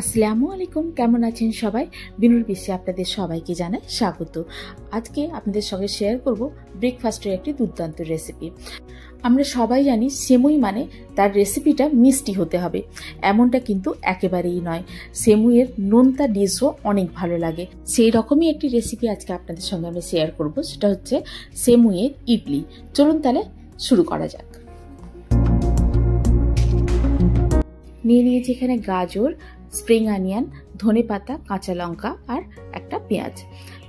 আসসালামু আলাইকুম, কেমন আছেন সবাই? বিনুর বিশ্বে আপনাদের সবাইকে জানাই স্বাগত। আজকে আপনাদের সঙ্গে শেয়ার করব ব্রেকফাস্টের একটি দুর্দান্ত রেসিপি। আমরা সবাই জানি সেমুই মানে তার রেসিপিটা মিষ্টি হতে হবে, এমনটা কিন্তু একেবারেই নয়। সেমুইয়ের নোনতা ডিশও অনেক ভালো লাগে। সেই রকমই একটি রেসিপি আজকে আপনাদের সঙ্গে আমি শেয়ার করব, সেটা হচ্ছে সেমুইয়ের ইডলি। চলুন তাহলে শুরু করা যাক। নিয়ে নিয়েছি এখানে গাজর, স্প্রিং অনিয়ন, ধনেপাতা, কাঁচা লঙ্কা আর একটা পেঁয়াজ।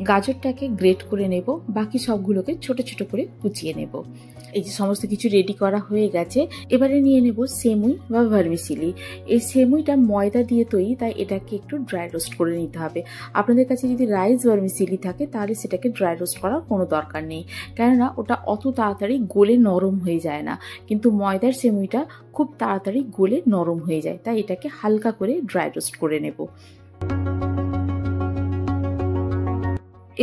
গাজরটাকে গ্রেট করে নেব, বাকি সবগুলোকে ছোট ছোট করে কুচিয়ে নেব। এই যে সমস্ত কিছু রেডি করা হয়ে গেছে, এবারে নিয়ে নেব সেমুই বা ভার্মিসেলি। এই সেমুইটা ময়দা দিয়ে তৈরি, তাই এটাকে একটু ড্রাই রোস্ট করে নিতে হবে। আপনাদের কাছে যদি রাইস ভার্মিসেলি থাকে তাহলে সেটাকে ড্রাই রোস্ট করার কোনো দরকার নেই, কেননা ওটা অত তাড়াতাড়ি গলে নরম হয়ে যায় না। কিন্তু ময়দার সেমুইটা খুব তাড়াতাড়ি গলে নরম হয়ে যায়, তাই এটাকে হালকা করে ড্রাই রোস্ট করে নেব।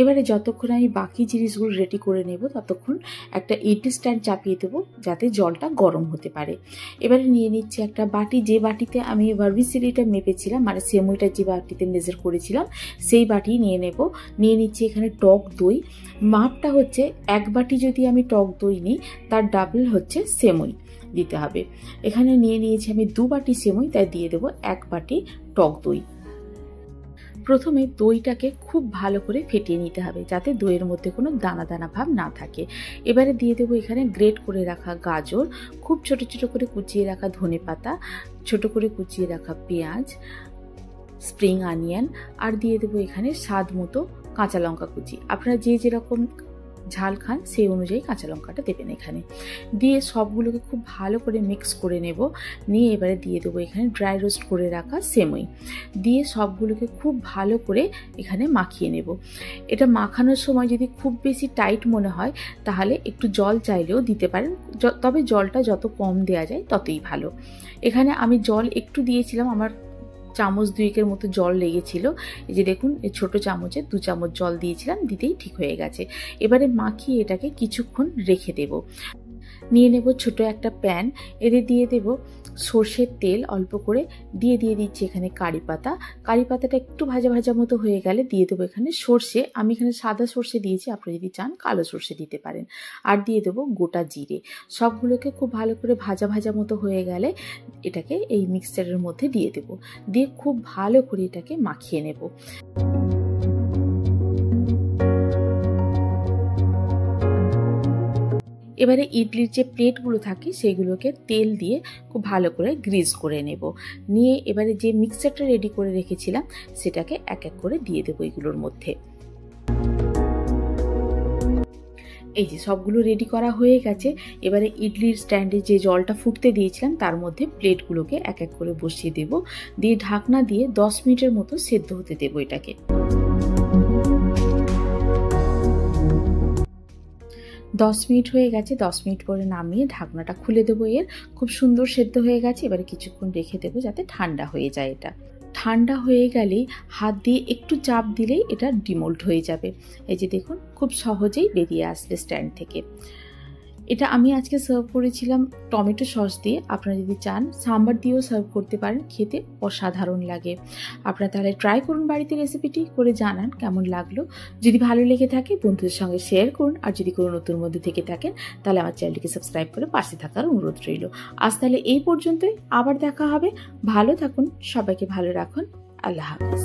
এবারে যতক্ষণ আমি বাকি জিনিসগুলো রেডি করে নেব, ততক্ষণ একটা ইডলি স্ট্যান্ড চাপিয়ে দেবো যাতে জলটা গরম হতে পারে। এবারে নিয়ে নিচ্ছি একটা বাটি, যে বাটিতে আমি ভার্মিসেলিটা মেপেছিলাম, মানে সেমুইটা যে বাটিতে মেজার করেছিলাম সেই বাটি নিয়ে নেব। নিয়ে নিচ্ছি এখানে টক দই। মাপটা হচ্ছে এক বাটি যদি আমি টক দই নিই, তার ডাবল হচ্ছে সেমুই দিতে হবে। এখানে নিয়ে নিয়েছি আমি 2 বাটি সেমুই, তাই দিয়ে দেবো 1 বাটি টক দই। প্রথমে দইটাকে খুব ভালো করে ফেটিয়ে নিতে হবে, যাতে দইয়ের মধ্যে কোনো দানা দানা ভাব না থাকে। এবারে দিয়ে দেবো এখানে গ্রেট করে রাখা গাজর, খুব ছোট ছোট করে কুচিয়ে রাখা ধনেপাতা, ছোট করে কুচিয়ে রাখা পেঁয়াজ, স্প্রিং অনিয়ন, আর দিয়ে দেবো এখানে স্বাদ মতো কাঁচা লঙ্কা কুচি। আপনারা যে যেরকম ঝাল খান সেই অনুযায়ী কাঁচা লঙ্কাটা দেবেন এখানে। দিয়ে সবগুলোকে খুব ভালো করে মিক্স করে নেব। নিয়ে এবারে দিয়ে দেবো এখানে ড্রাই রোস্ট করে রাখা সেমুই, দিয়ে সবগুলোকে খুব ভালো করে এখানে মাখিয়ে নেব। এটা মাখানোর সময় যদি খুব বেশি টাইট মনে হয় তাহলে একটু জল চাইলেও দিতে পারেন, তবে জলটা যত কম দেওয়া যায় ততই ভালো। এখানে আমি জল একটু দিয়েছিলাম, আমার চামচ 2 মতো জল লেগেছিল। এই যে দেখুন, এই ছোট চামচে 2 চামচ জল দিয়েছিলাম, দিতেই ঠিক হয়ে গেছে। এবারে মাখিয়ে এটাকে কিছুক্ষণ রেখে দেব। নিয়ে নেব ছোট একটা প্যান, এতে দিয়ে দেব সর্ষের তেল অল্প করে, দিয়ে দিচ্ছি এখানে কারি পাতা। কারি পাতাটা একটু ভাজা ভাজা মতো হয়ে গেলে দিয়ে দেবো এখানে সর্ষে। আমি এখানে সাদা সর্ষে দিয়েছি, আপনারা যদি চান কালো সর্ষে দিতে পারেন। আর দিয়ে দেবো গোটা জিরে। সবগুলোকে খুব ভালো করে ভাজা ভাজা মতো হয়ে গেলে এটাকে এই মিক্সচারের মধ্যে দিয়ে দেব। দিয়ে খুব ভালো করে এটাকে মাখিয়ে নেব। এবারে ইডলির যে প্লেটগুলো থাকে সেগুলোকে তেল দিয়ে খুব ভালো করে গ্রিজ করে নেব। নিয়ে এবারে যে মিক্সচারটা রেডি করে রেখেছিলাম সেটাকে এক এক করে দিয়ে দেবো এগুলোর মধ্যে। এই যে সবগুলো রেডি করা হয়ে গেছে। এবারে ইডলির স্ট্যান্ডে যে জলটা ফুটতে দিয়েছিলাম তার মধ্যে প্লেটগুলোকে এক এক করে বসিয়ে দেব। দিয়ে ঢাকনা দিয়ে 10 মিনিটের মতো সেদ্ধ হতে দেব এটাকে। 10 মিনিট হয়ে গেছে। 10 মিনিট পরে নামিয়ে ঢাকনাটা খুলে দেবো। এর খুব সুন্দর সেদ্ধ হয়ে গেছে। এবারে কিছুক্ষণ রেখে দেবো যাতে ঠান্ডা হয়ে যায়। এটা ঠান্ডা হয়ে গেলেই হাত দিয়ে একটু চাপ দিলেই এটা ডিমোল্ড হয়ে যাবে। এই যে দেখুন, খুব সহজেই বেরিয়ে আসবে স্ট্যান্ড থেকে। এটা আমি আজকে সার্ভ করেছিলাম টমেটো সস দিয়ে। আপনারা যদি চান সাম্বার দিয়েও সার্ভ করতে পারেন, খেতে অসাধারণ লাগে। আপনারা তাহলে ট্রাই করুন বাড়িতে, রেসিপিটি করে জানান কেমন লাগলো। যদি ভালো লেগে থাকে বন্ধুদের সঙ্গে শেয়ার করুন, আর যদি কোনো নতুন বন্ধু থেকে থাকেন তাহলে আমার চ্যানেলটিকে সাবস্ক্রাইব করে পাশে থাকার অনুরোধ রইল। আজ তাহলে এই পর্যন্তই, আবার দেখা হবে। ভালো থাকুন, সবাইকে ভালো রাখুন। আল্লাহ হাফেজ।